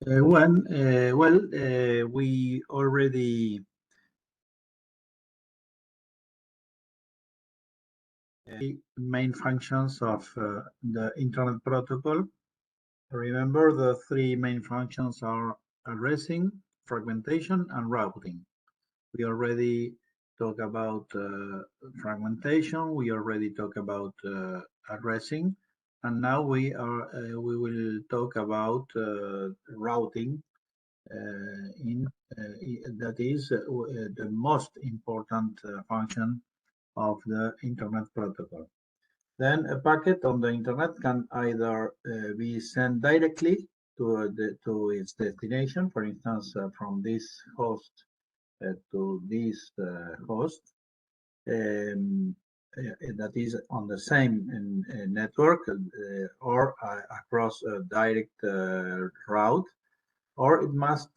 We already main functions of the Internet Protocol. Remember, the three main functions are addressing, fragmentation, and routing. We already talked about fragmentation. We already talked about addressing, and now we will talk about routing. That is the most important function of the Internet Protocol. Then a packet on the Internet can either be sent directly to its destination, for instance, from this host to this host, that is on the same network, or across a direct route, or it must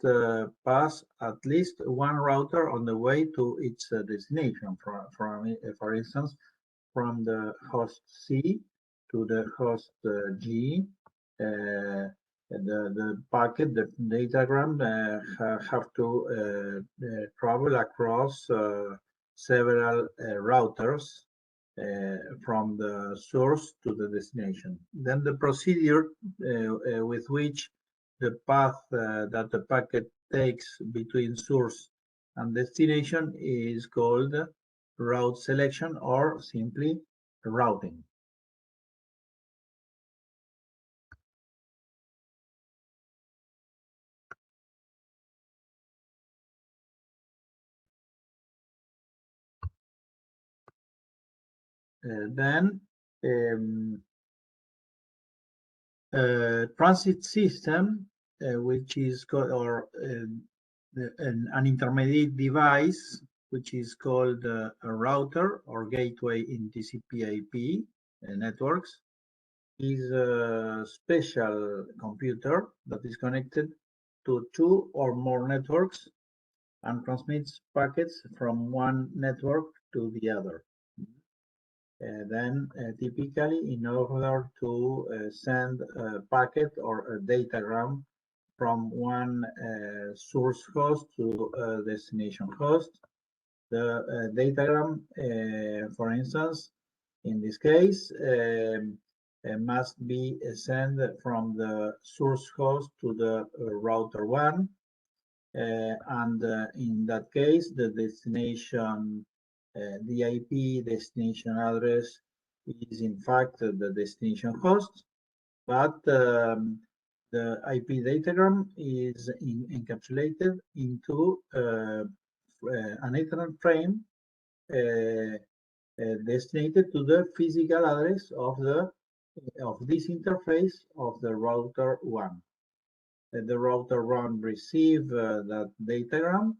pass at least one router on the way to its destination. For instance, from the host C to the host G, the packet, the datagram have to travel across several routers from the source to the destination. Then the procedure with which the path that the packet takes between source and destination is called route selection, or simply routing. Then transit system, which is called, or an intermediate device, which is called a router or gateway in TCPIP networks, is a special computer that is connected to two or more networks and transmits packets from one network to the other. Then typically, in order to send a packet or a datagram from one source host to a destination host, the datagram, for instance, in this case, must be sent from the source host to the router 1, and in that case, the destination, the IP destination address is in fact the destination host, but the IP datagram is encapsulated into an Ethernet frame designated to the physical address of this interface of the router 1. The router 1 receive that datagram,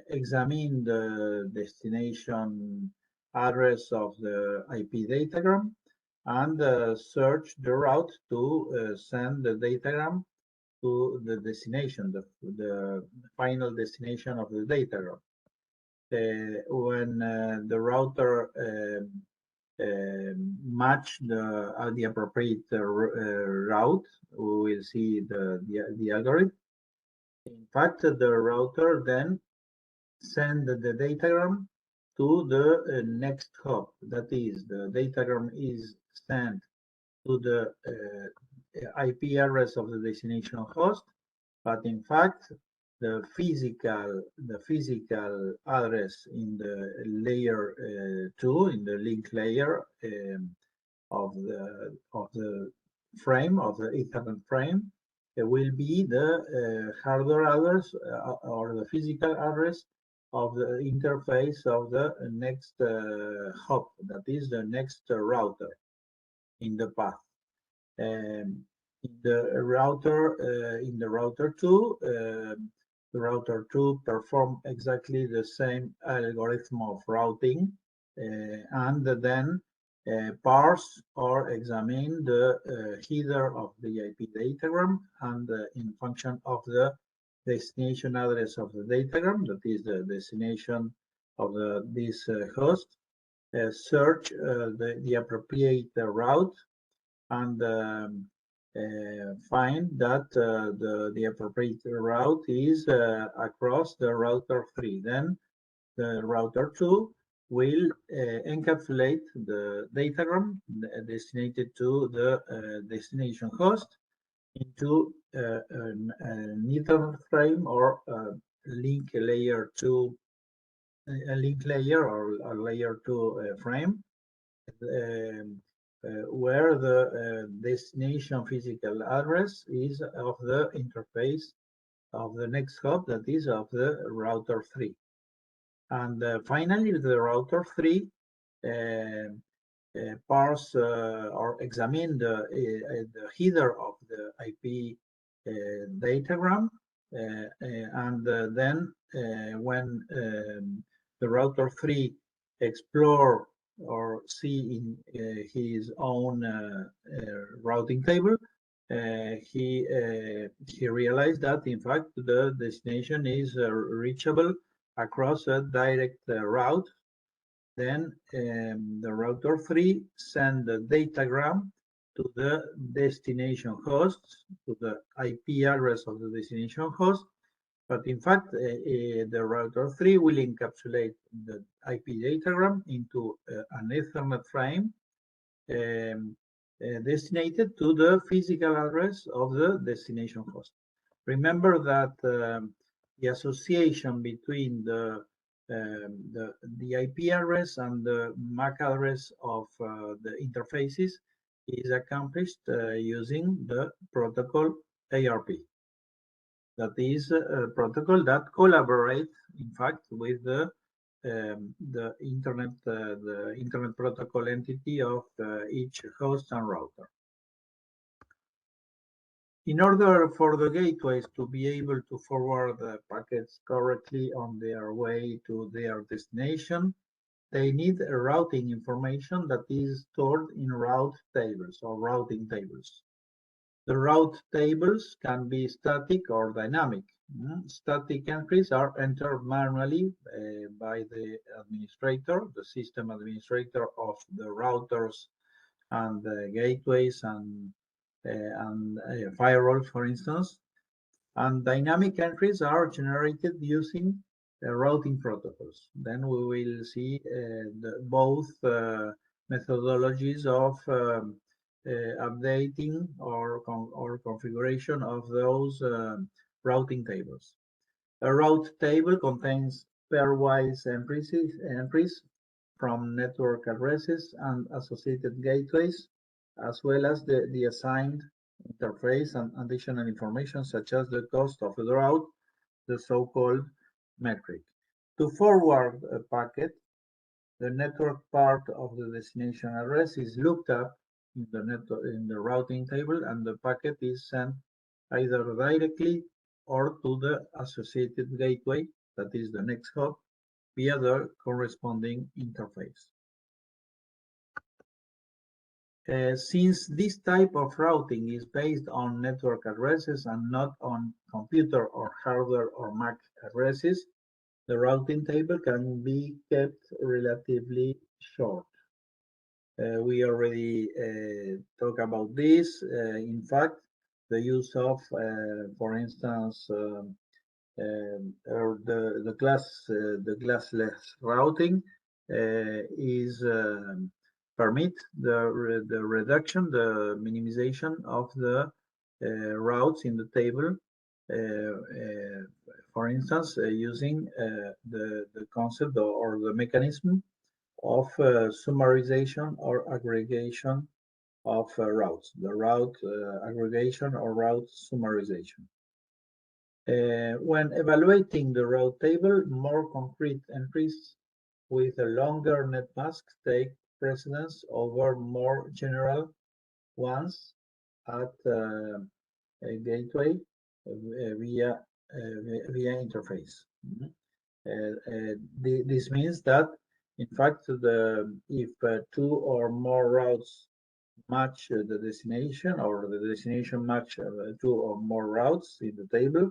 examine the destination address of the IP datagram, and search the route to send the datagram to the destination, the final destination of the datagram. When the router match the appropriate route, we will see the algorithm. In fact, the router then send the datagram to the next hop. That is, the datagram is sent to the IP address of the destination host, but in fact, the physical address in the layer 2, in the link layer of the frame, of the Ethernet frame, will be the hardware address or the physical address of the interface of the next hop, that is the next router in the path. In the router 2, the router 2 perform exactly the same algorithm of routing, and then parse or examine the header of the IP datagram, and in function of the destination address of the datagram, that is the destination of this host, search the appropriate route, and find that the appropriate route is across the router 3. Then the router 2 will encapsulate the datagram destined to the destination host into an Ethernet frame or link layer 2, a link layer or a layer 2 frame, where the destination physical address is of the interface of the next hop, that is of the router 3. And finally, the router 3 parse or examine the header of the IP datagram, and then when the router 3 explore or see in his own routing table, he realized that in fact the destination is reachable across a direct route. Then the router 3 send the datagram to the destination host, to the IP address of the destination host. But in fact, the router 3 will encapsulate the IP datagram into an Ethernet frame designated to the physical address of the destination host. Remember that the association between the IP address and the MAC address of the interfaces is accomplished using the protocol ARP. That is a protocol that collaborates, in fact, with the internet protocol entity of each host and router. In order for the gateways to be able to forward the packets correctly on their way to their destination, they need a routing information that is stored in route tables or routing tables. The route tables can be static or dynamic. Static entries are entered manually by the administrator, the system administrator of the routers and the gateways and firewalls, for instance. And dynamic entries are generated using routing protocols. Then we will see both methodologies of updating or configuration of those routing tables. A route table contains pairwise entries from network addresses and associated gateways, as well as the assigned interface and additional information such as the cost of the route, the so-called metric. To forward a packet, the network part of the destination address is looked up in the routing table, and the packet is sent either directly or to the associated gateway, that is the next hop, via the corresponding interface. Since this type of routing is based on network addresses and not on computer or hardware or MAC addresses, the routing table can be kept relatively short. We already talked about this. In fact, the use of, for instance, the classless routing is permit the reduction, the minimization of the routes in the table. For instance, using the concept or the mechanism of summarization or aggregation of routes, the route aggregation or route summarization. When evaluating the route table, more concrete entries with a longer net mask take precedence over more general ones at a gateway via interface. This means that, in fact, if two or more routes match the destination, or the destination match two or more routes in the table,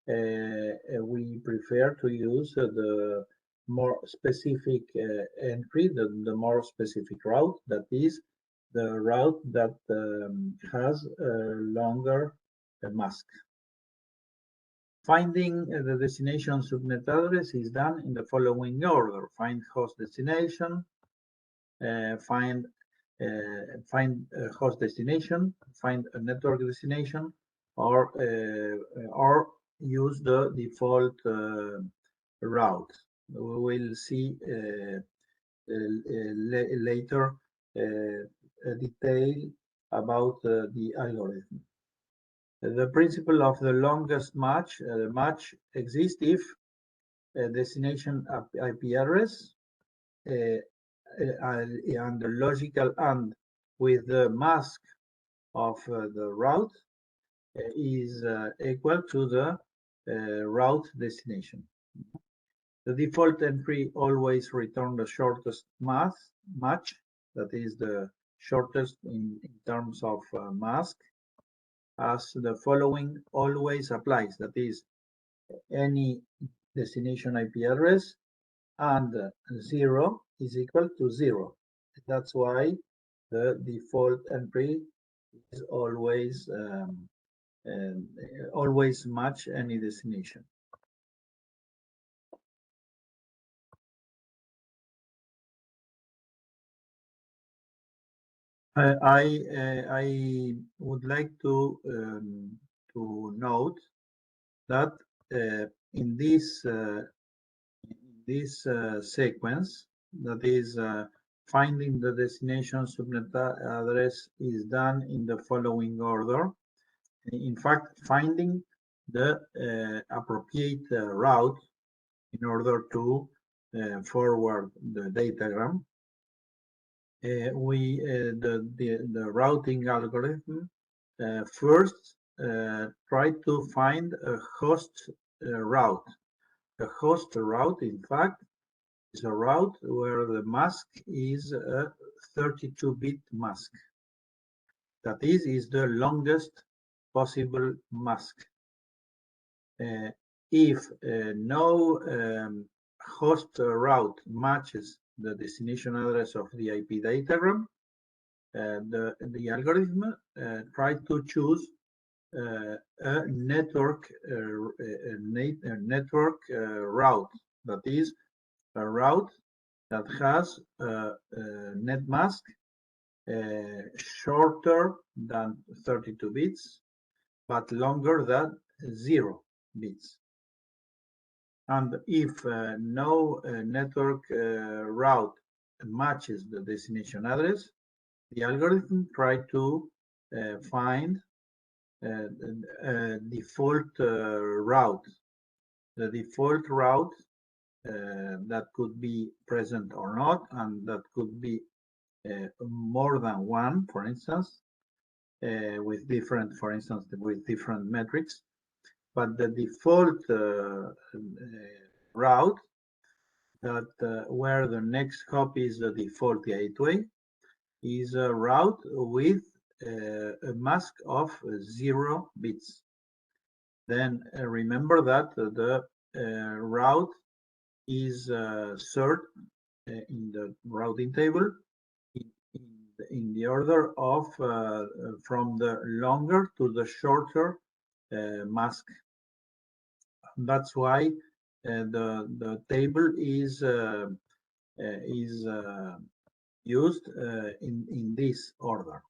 we prefer to use the more specific entry, the more specific route, that is the route that has a longer mask. Finding the destination subnet address is done in the following order: find host destination, find host destination, find a network destination, or use the default route. We will see later a detail about the algorithm. The principle of the longest match. Match exists if a destination IP address and the logical AND with the mask of the route is equal to the route destination. The default entry always returns the shortest match, that is the shortest in terms of mask, as the following always applies, that is any destination IP address and 0 is equal to 0. That's why the default entry is always always match any destination. I would like to note that in this sequence, that is finding the destination subnet address, is done in the following order. In fact, finding the appropriate route in order to forward the datagram. The routing algorithm first try to find a host route. A host route, in fact, is a route where the mask is a 32-bit mask. That is the longest possible mask. If no host route matches the destination address of the IP datagram, the algorithm tries to choose a network route, that is a route that has a net mask shorter than 32 bits, but longer than 0 bits. And if no network route matches the destination address, the algorithm tries to find a default route. The default route that could be present or not, and that could be more than one, for instance, with different, for instance, with different metrics. But the default route that where the next hop is the default gateway is a route with a mask of 0 bits. Then remember that the route is sorted in the routing table in the order of from the longer to the shorter mask. That's why the table is used in this order.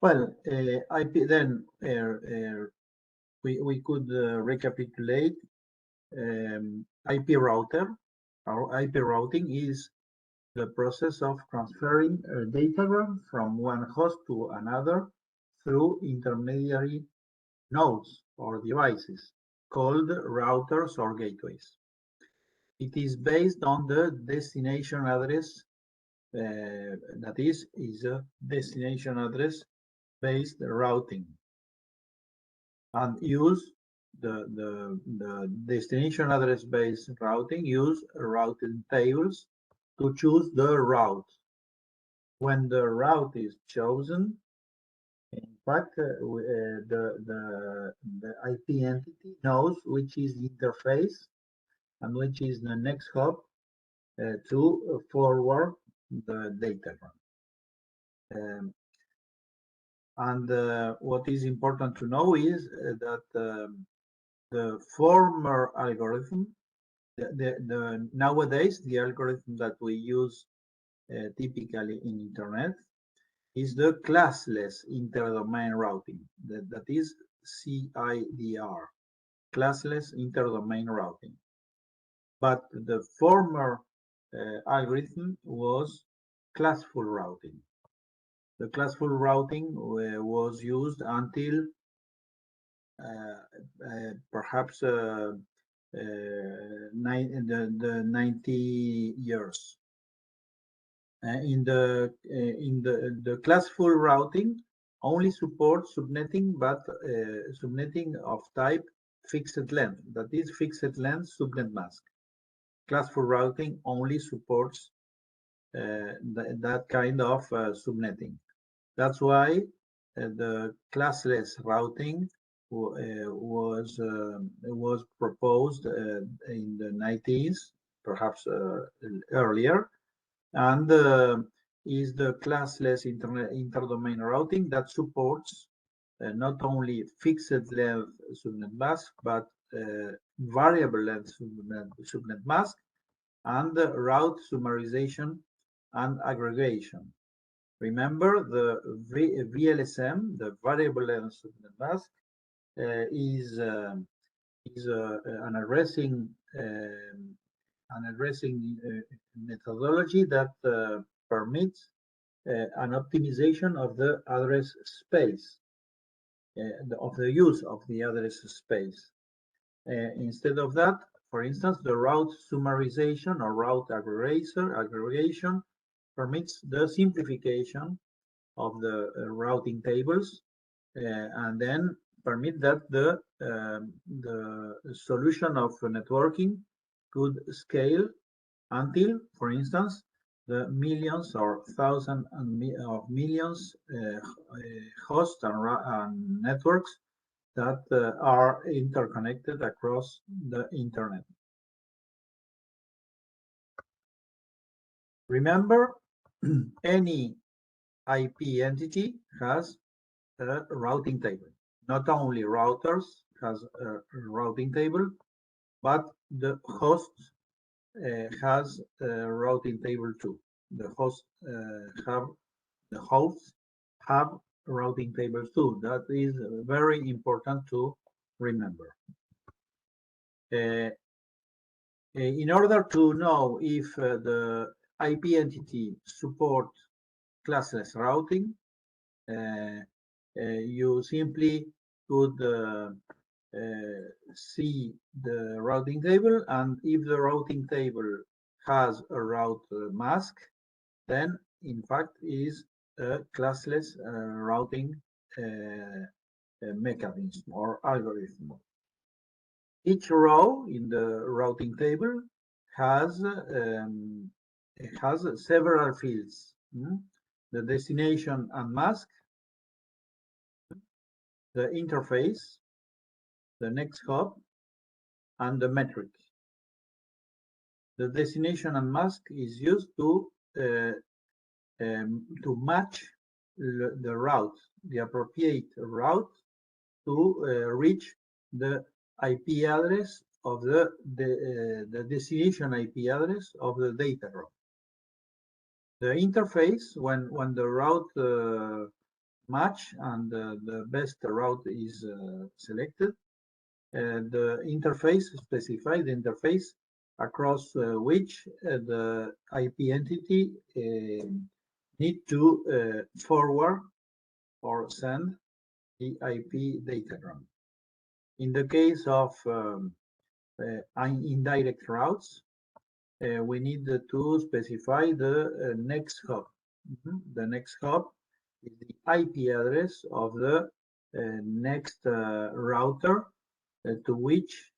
Well, IP then we could recapitulate IP router. Our IP routing is the process of transferring a datagram from one host to another through intermediary nodes or devices called routers or gateways. It is based on the destination address, that is a destination address based routing, and use the destination address based routing use routing tables to choose the route. When the route is chosen, in fact, the IP entity knows which is the interface and which is the next hop to forward the datagram. And what is important to know is that the former algorithm, nowadays the algorithm that we use typically in internet is the classless interdomain routing. That is CIDR, classless interdomain routing. But the former algorithm was classful routing. The classful routing was used until perhaps the 90 years. In the classful routing only supports subnetting, but subnetting of type fixed length. That is fixed length subnet mask. Classful routing only supports that kind of subnetting. That's why the classless routing was proposed in the 90s, perhaps earlier, and is the classless interdomain routing that supports not only fixed length subnet mask, but variable length subnet mask, and route summarization and aggregation. Remember, the VLSM, the variable length subnet mask, is an addressing methodology that permits an optimization of the address space, of the use of the address space. Instead of that, for instance, the route summarization or route aggregation permits the simplification of the routing tables, and then permit that the solution of networking could scale until, for instance, the millions or thousands of millions hosts and networks that are interconnected across the internet. Remember, any IP entity has a routing table. Not only routers has a routing table, but the host has a routing table too. The hosts have routing tables too. That is very important to remember. In order to know if the IP entity supports classless routing, you simply could see the routing table, and if the routing table has a route mask, then in fact is a classless routing mechanism or algorithm. Each row in the routing table has several fields: the destination and mask, the interface, the next hop, and the metric. The destination and mask is used to match the route, the appropriate route to reach the IP address of the destination IP address of the data route. The interface, when the route match and the best route is selected, the interface specifies the interface across which the IP entity need to forward or send the IP datagram. In the case of indirect routes, we need to specify the next hop. The next hop is the IP address of the next router to which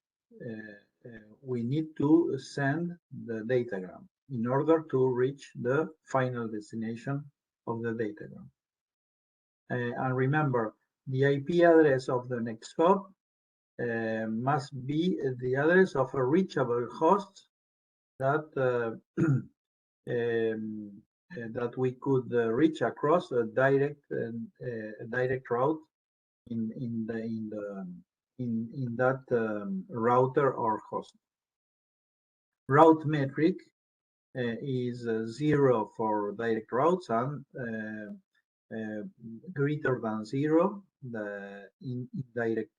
we need to send the datagram in order to reach the final destination of the datagram. And remember, the IP address of the next hop must be the address of a reachable host that that we could reach across a direct route in that router or host. Route metric is 0 for direct routes and greater than 0 the indirect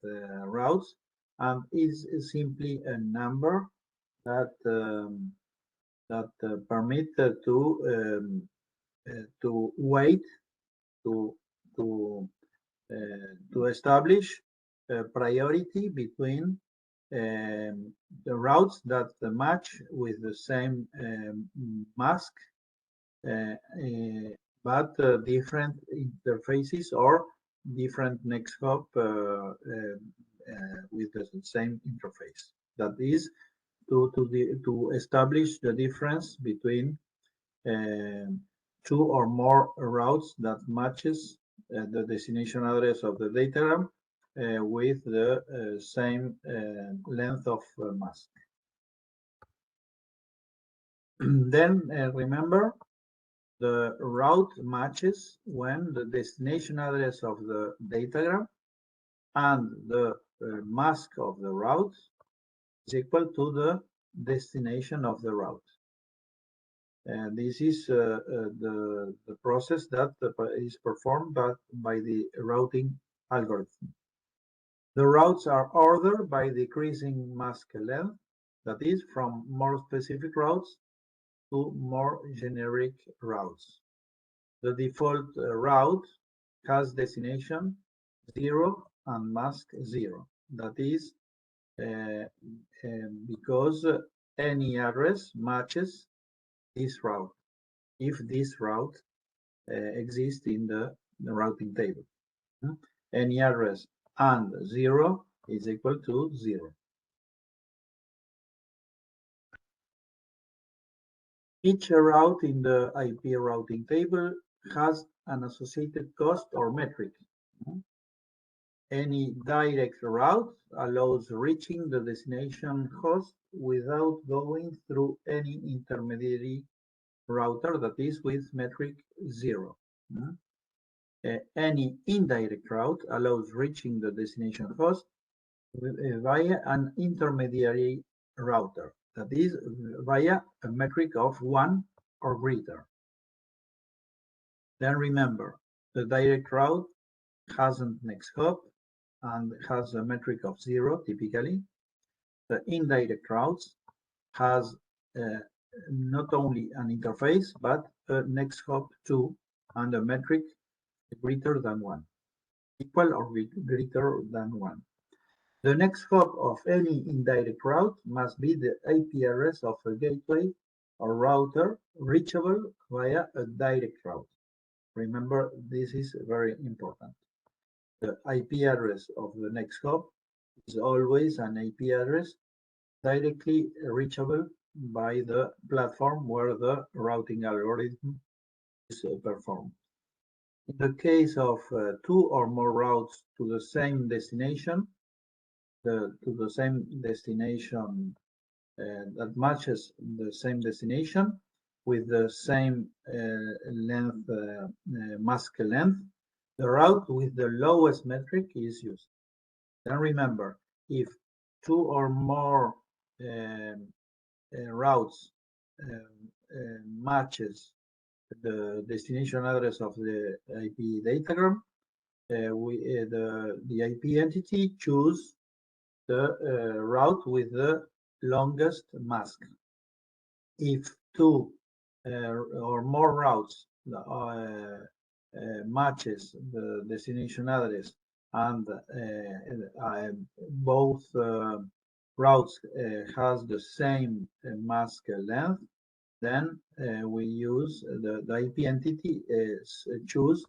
routes, and is simply a number that permit to wait to establish a priority between the routes that match with the same mask, but different interfaces or different next hop with the same interface. That is to establish the difference between two or more routes that matches the destination address of the datagram with the same length of mask. Then remember, the route matches when the destination address of the datagram and the mask of the route is equal to the destination of the route. And this is the process that is performed by the routing algorithm. The routes are ordered by decreasing mask length, that is, from more specific routes to more generic routes. The default route has destination 0 and mask 0. That is because any address matches this route if this route exists in the routing table. Any address and 0 is equal to 0. Each route in the IP routing table has an associated cost or metric. Any direct route allows reaching the destination host without going through any intermediary router, that is with metric 0. Any indirect route allows reaching the destination host via an intermediary router, that is via a metric of 1 or greater. Then remember, the direct route has a next hop and has a metric of 0 typically. The indirect routes has not only an interface but a next hop 2 and a metric greater than 1, equal or greater than 1. The next hop of any indirect route must be the IP address of a gateway or router reachable via a direct route. Remember, this is very important. The IP address of the next hop is always an IP address directly reachable by the platform where the routing algorithm is performed. In the case of 2 or more routes to the same destination, that matches the same destination with the same length, mask length, the route with the lowest metric is used. Then remember, if 2 or more routes matches the destination address of the IP datagram, the IP entity choose the route with the longest mask. If 2 or more routes matches the destination address and both routes has the same mask length, then we use the IP entity choose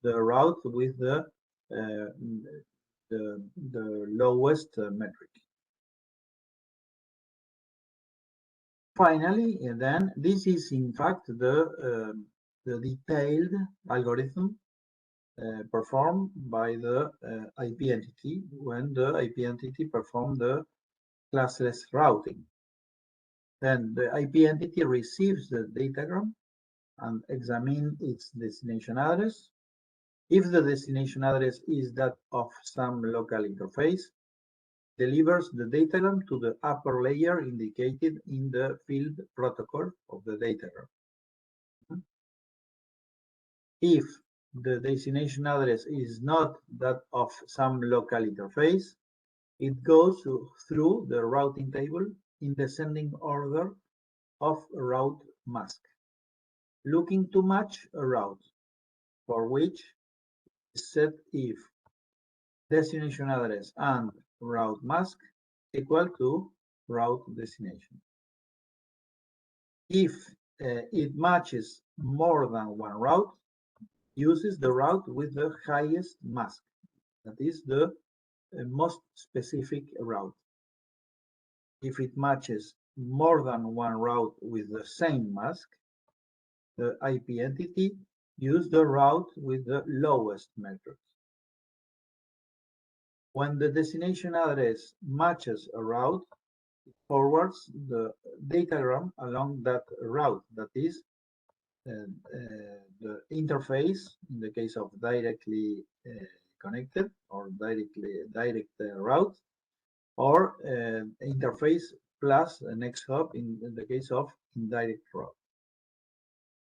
the route with the lowest metric. Finally, then this is in fact the detailed algorithm performed by the IP entity when the IP entity performs the classless routing. Then the IP entity receives the datagram and examines its destination address. If the destination address is that of some local interface, delivers the datagram to the upper layer indicated in the field protocol of the datagram. If the destination address is not that of some local interface, it goes through the routing table in descending order of route mask, looking to match a route for which is set if destination address and route mask equal to route destination. If it matches more than one route, uses the route with the highest mask, that is the most specific route. If it matches more than one route with the same mask, the IP entity uses the route with the lowest matrix. When the destination address matches a route, it forwards the datagram along that route, that is the interface in the case of directly connected or direct route, or interface plus the next hop in the case of indirect route.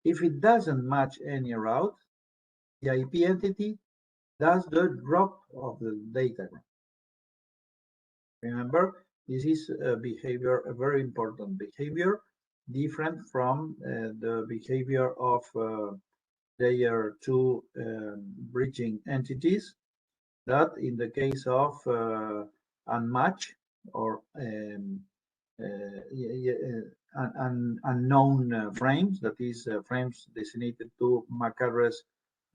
If it doesn't match any route, the IP entity does the drop of the datagram. Remember, this is a behavior, a very important behavior, different from the behavior of layer 2 bridging entities, that in the case of unmatched or unknown frames, that is frames designated to MAC address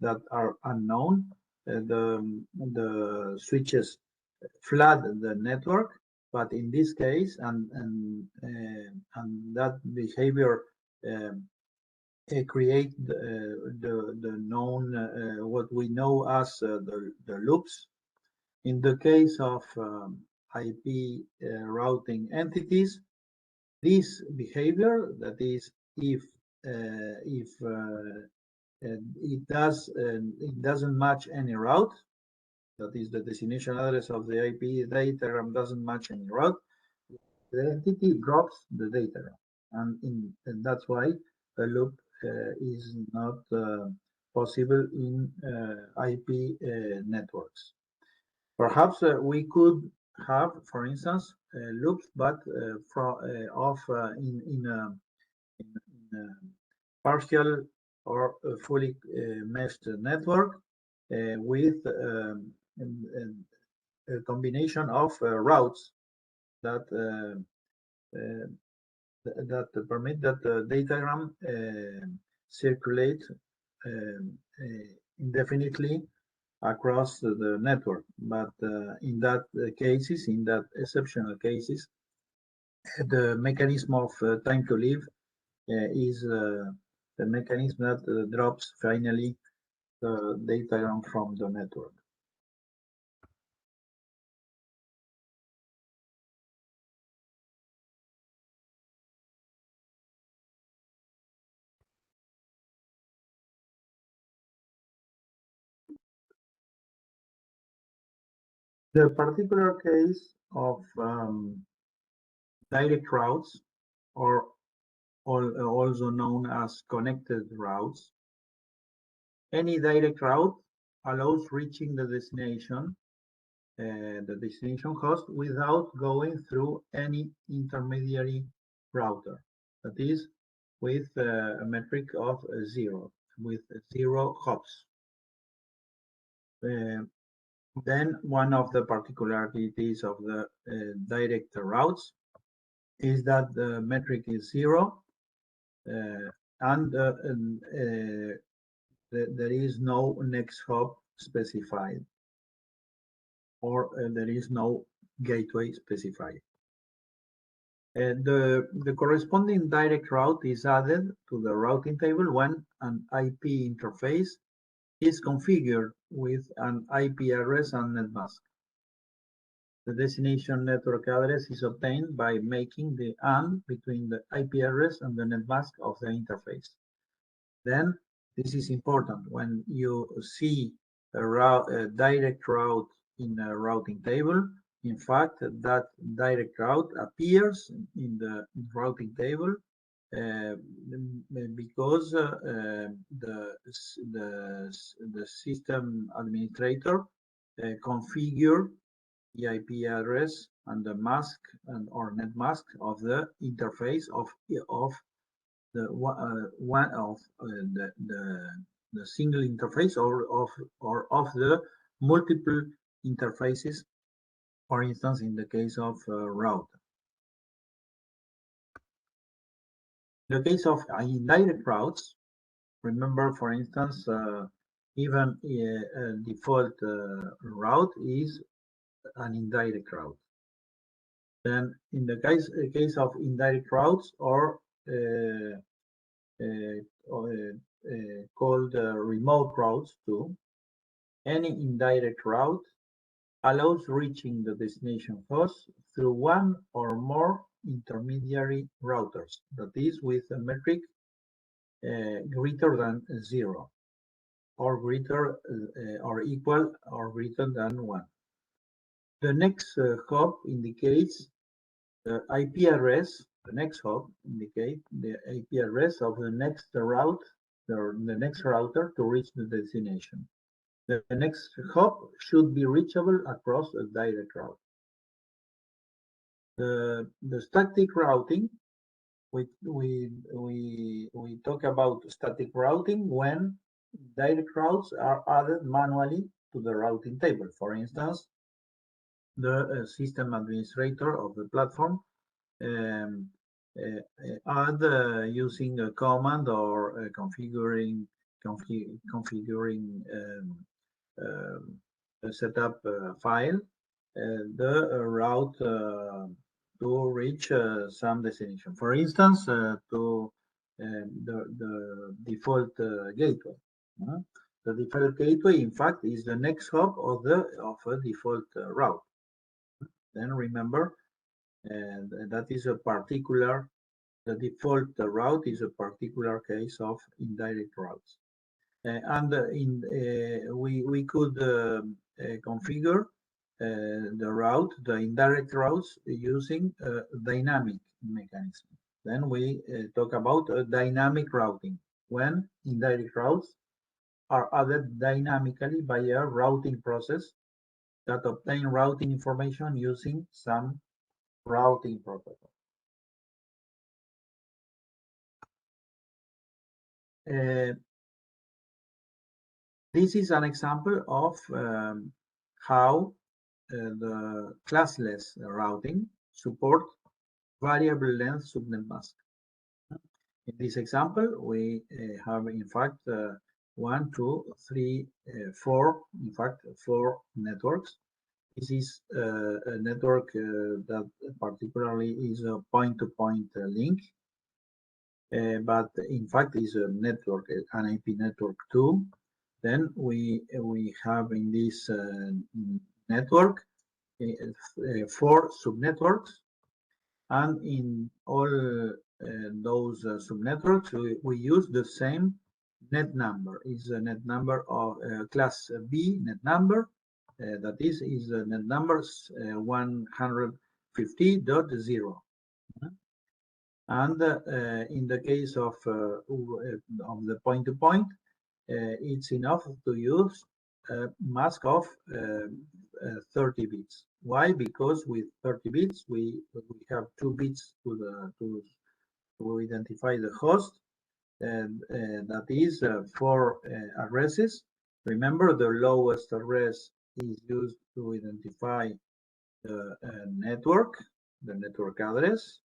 that are unknown, the switches flood the network. But in this case, and that behavior create the known what we know as the loops. In the case of IP routing entities, this behavior, that is, if it doesn't match any route, that is the destination address of the IP datagram doesn't match any route, the entity drops the datagram, and that's why a loop is not possible in IP networks. Perhaps we could have, for instance, loops, but in a partial or fully meshed network with a combination of routes that permit that the datagram circulate indefinitely across the network. But in that cases, in that exceptional cases, the mechanism of time to live is the mechanism that drops finally the datagram from the network. The particular case of direct routes, or also known as connected routes, any direct route allows reaching the destination host without going through any intermediary router. That is, with a metric of 0, with 0 hops. Then one of the particularities of the direct routes is that the metric is 0 and there is no next hop specified, or there is no gateway specified. The corresponding direct route is added to the routing table when an IP interface is configured with an IP address and net mask. The destination network address is obtained by making the AND between the IP address and the net mask of the interface. Then, this is important, when you see a direct route in a routing table, in fact, that direct route appears in the routing table because the system administrator configure the IP address and the mask or net mask of the interface of the one of the single interface or of the multiple interfaces, for instance, in the case of route. In the case of indirect routes, remember, for instance, even a default route is an indirect route. Then, in the case of indirect routes or called remote routes too, any indirect route allows reaching the destination host through one or more intermediary routers, that is, with a metric greater than 0, or greater or equal or greater than 1. The next hop indicates the IP address. The next hop indicates the IP address of the next route, or the next router to reach the destination. The next hop should be reachable across a direct route. The static routing, we talk about static routing when direct routes are added manually to the routing table. For instance, the system administrator of the platform add using a command or configuring a setup file the route to reach some destination. For instance, to the default gateway. The default gateway, in fact, is the next hop of a default route. Then remember, that is a particular. The default route is a particular case of indirect routes. And we could configure the indirect routes using a dynamic mechanism. Then we talk about a dynamic routing, when indirect routes are added dynamically by a routing process that obtain routing information using some routing protocol. This is an example of how the classless routing support variable length subnet mask. In this example, we have in fact 1, 2, 3, 4, in fact 4 networks. This is a network that particularly is a point-to-point link, but in fact is a network, an IP network too. Then we have in this network 4 subnetworks, and in all those subnetworks we use the same net number. Is a net number of class B net number, that is the net number 150.0. And in the case of the point-to-point, it's enough to use a mask of 30 bits. Why? Because with 30 bits we have 2 bits to identify the host, and that is 4 addresses. Remember, the lowest address is used to identify the network address.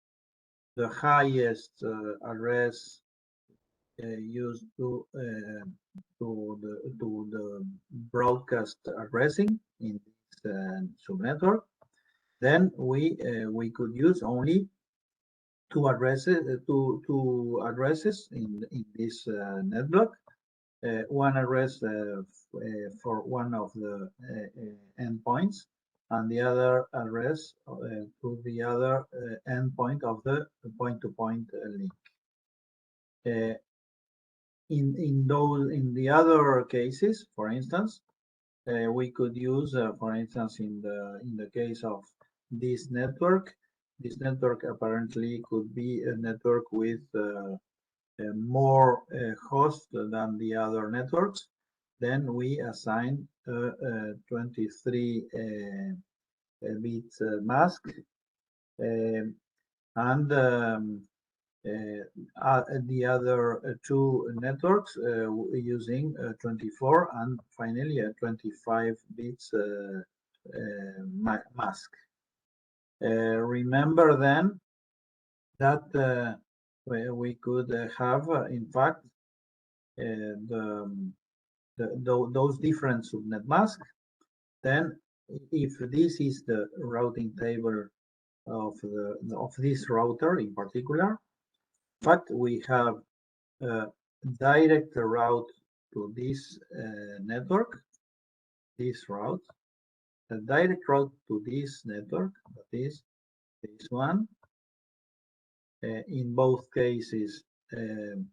The highest address used to the broadcast addressing in this subnetwork. Then we could use only 2 addresses in this net block, one address for one of the endpoints, and the other address to the other endpoint of the point-to-point link. In the other cases, for instance, we could use, for instance, in the case of this network apparently could be a network with more hosts than the other networks. Then we assign a 23 bit mask, and the other two networks using 24 and finally a 25 bits mask. Remember then that we could have, in fact, those different subnet masks. Then, if this is the routing table of this router in particular, in fact, we have a direct route to this network, this route, a direct route to this network, that is this one. In both cases, the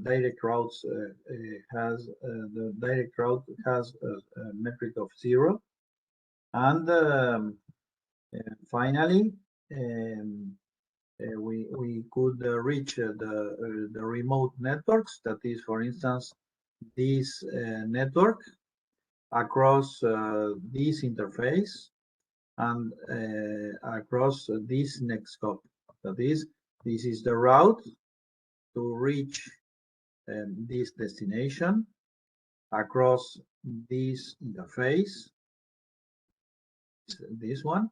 direct routes the direct route has a metric of 0, and finally we could reach the remote networks. That is, for instance, this network across this interface and across this next hop. That is, this is the route to reach this destination across this interface, this one,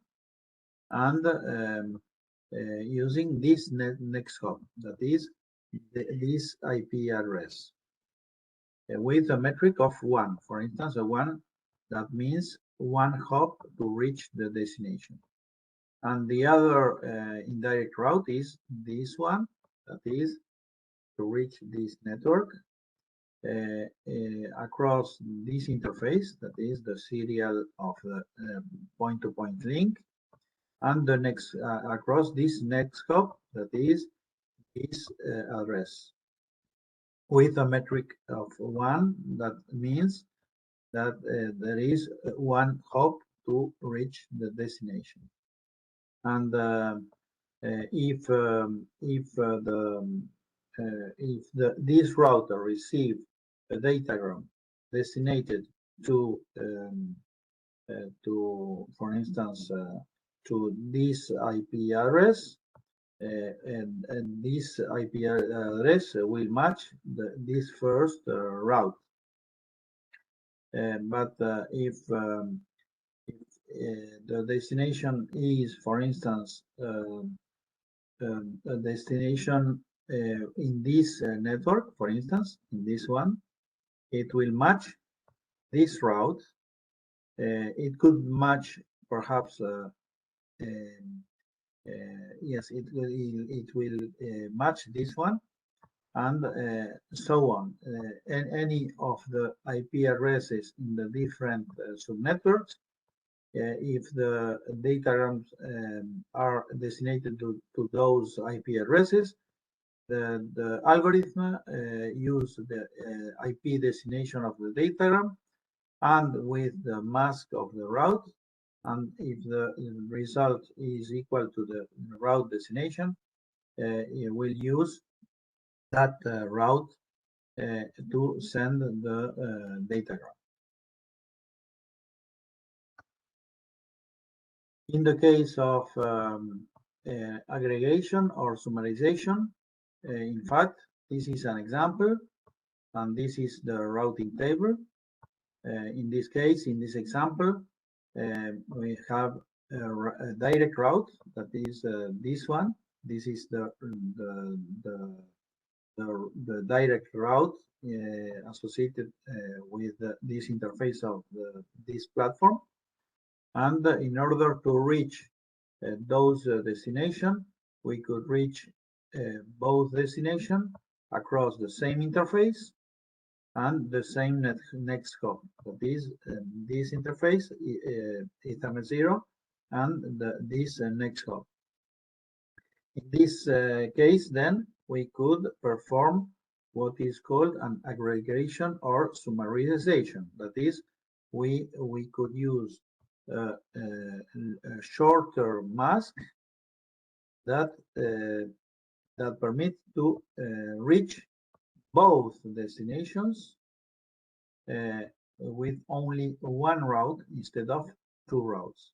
and using this next hop, that is this IP address, with a metric of 1. For instance, a 1, that means one hop to reach the destination. And the other indirect route is this one, that is to reach this network across this interface, that is the serial of the point-to-point link, and the next across this next hop, that is this address, with a metric of 1. That means that there is one hop to reach the destination. And if this router receives a datagram designated to for instance, to this IP address, and this IP address will match this first route. But if the destination is, for instance, a destination in this network, for instance, in this one, it will match this route. It could match perhaps yes, it will match this one, and so on. And any of the IP addresses in the different subnetworks, if the datagrams are designated to those IP addresses, the algorithm use the IP destination of the datagram and with the mask of the route. And if the result is equal to the route destination, it will use that route to send the datagram. In the case of aggregation or summarization, in fact, this is an example, and this is the routing table. In this case, in this example, we have a direct route, that is this one. This is the direct route associated with this interface of this platform. And in order to reach those destinations, we could reach both destinations across the same interface and the same next hop. So this interface, Ethernet 0, and this next hop. In this case, then, we could perform what is called an aggregation or summarization. That is, we could use a shorter mask that that permit to reach both destinations with only one route instead of two routes.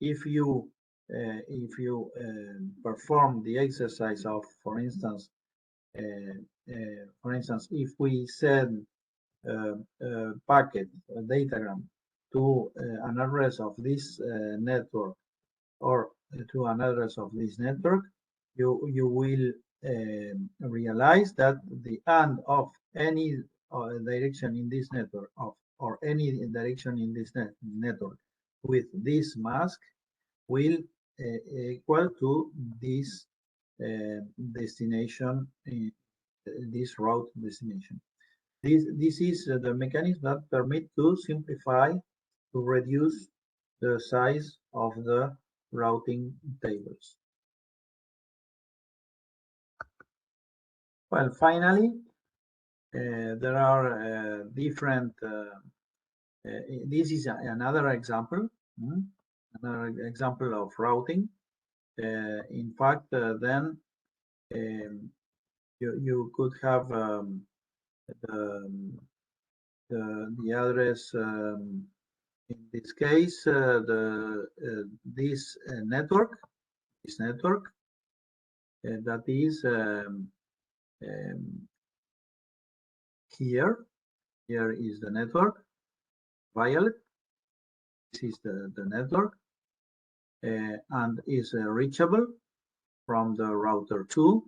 If you perform the exercise of, for instance, if we send a packet, a datagram, to an address of this network or to an address of this network, you will realize that the end of any direction in this network or any direction in this network with this mask will equal to this destination, this route destination. This is the mechanism that permit to simplify, to reduce the size of the routing tables. Well, finally, there are different. This is another example. Another example of routing. In fact, then you could have the address. In this case, this network that is here. Here is the network. Violet. This is the network, and is reachable from the router 2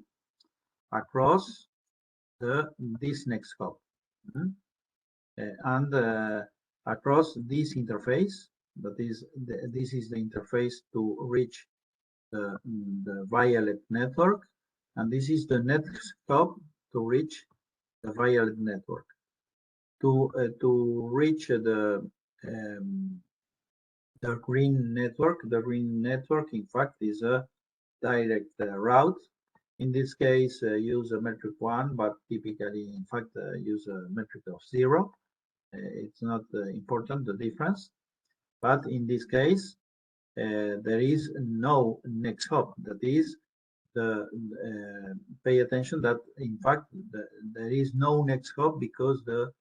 across this next hop, and across this interface. That is, this is the interface to reach the Violet network, and this is the next hop to reach the Violet network. To reach the green network, in fact, is a direct route. In this case, use a metric 1, but typically, in fact, use a metric of 0. It's not important, the difference. But in this case, there is no next hop. That is, pay attention that, in fact, there is no next hop because the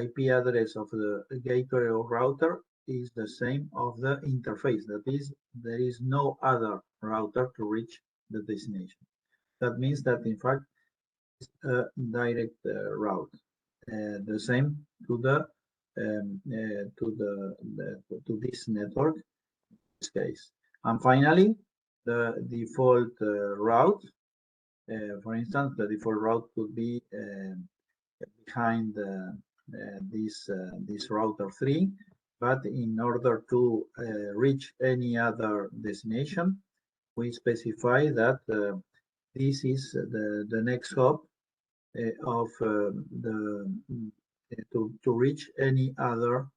IP address of the gateway or router is the same of the interface. That is, there is no other router to reach the destination. That means that, in fact, it's a direct route. The same to this network in this case. And finally, the default route. For instance, the default route could be behind this router 3, but in order to reach any other destination, we specify that this is the next hop of to reach any other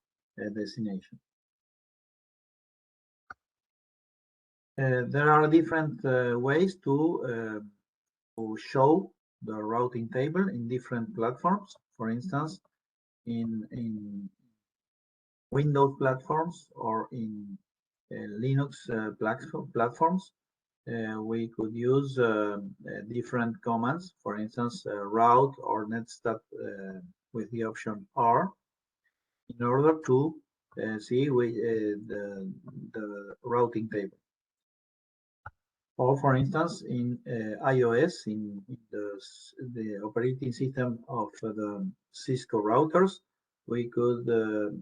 destination. There are different ways to show the routing table in different platforms. For instance, in Windows platforms or in Linux platforms, we could use different commands. For instance, route or netstat with the option R, in order to see the routing table. Or, for instance, in iOS, in the operating system of the Cisco routers, we could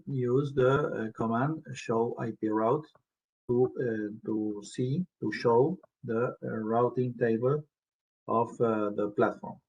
use the command show IP route to show the routing table of the platform.